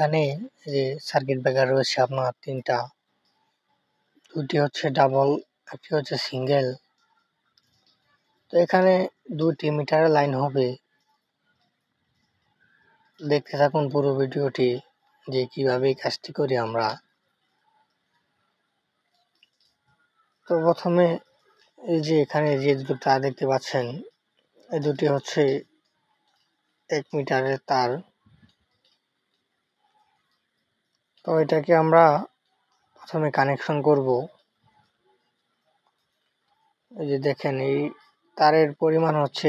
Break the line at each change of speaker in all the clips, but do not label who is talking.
এখানে যে circuit breaker রয়েছে আপনার তিনটা, দুটি হচ্ছে ডাবল, একটি হচ্ছে সিঙ্গেল। তো এখানে দুটি মিটারের লাইন হবে। দেখতে থাকুন পুরো ভিডিওটি যে কিভাবে কাজটি করি আমরা। তো প্রথমে এই যে এখানে যে দুটো তার দেখতে পাচ্ছেন, এই দুটি হচ্ছে 1 মিটারের তার। তো এটাকে আমরা প্রথমে কানেকশন করব। এই যে দেখেন এই তারের পরিমাণ হচ্ছে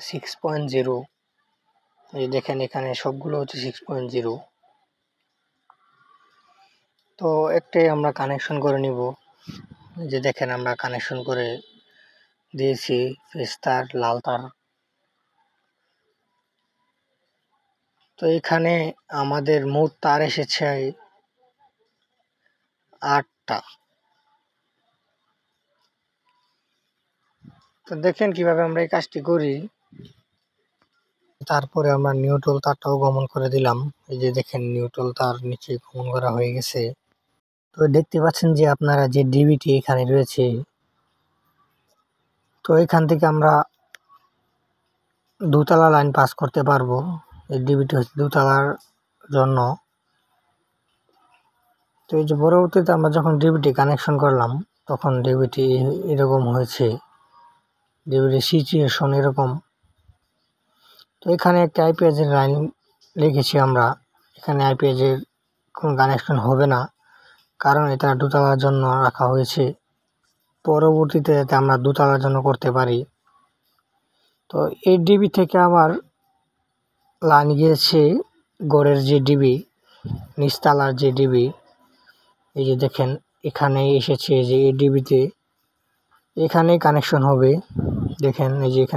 6.0। এই দেখেন এখানে সবগুলো হচ্ছে 6.0। তো একটাই আমরা কানেকশন করে নিব। এই যে দেখেন আমরা কানেকশন করে দিয়েছি ফেজ তার, লাল তার। তো এখানে আমাদের মোট তার এসেছে 8টা। তো দেখেন কিভাবে আমরা এই কাজটি করি। তারপরে আমরা নিউট্রাল তারটাও গমন করে দিলাম। এই যে দেখেন নিউট্রাল তার নিচে গমন করা হয়ে গেছে। তো দেখতে পাচ্ছেন যে আপনারা যে ডিবিটি এখানে রয়েছে, তো এখান থেকে আমরা দুতলা লাইন পাস করতে পারবো। এই ডিবিটি হচ্ছে দুতলার জন্য। তো এই যে পরবর্তীতে আমরা যখন ডিবিটি কানেকশন করলাম, তখন ডিবিটি এরকম হয়েছে, ডিবিটির সিচুয়েশন এরকম। তো এখানে একটা আইপিএসের লাইন রেখেছি আমরা। এখানে আইপিএসের কোনো কানেকশন হবে না, কারণ এটা দোতলার জন্য রাখা হয়েছে। পরবর্তীতে যাতে আমরা দোতলার জন্য করতে পারি। তো এই ডিবি থেকে আবার লাইন গিয়েছে গড়ের যে ডিবি, নিচতলার যে ডিবি। এই যে দেখেন এখানে এসেছে যে এই ডিবিতে, এখানেই কানেকশন হবে। দেখেন এই যে এখানে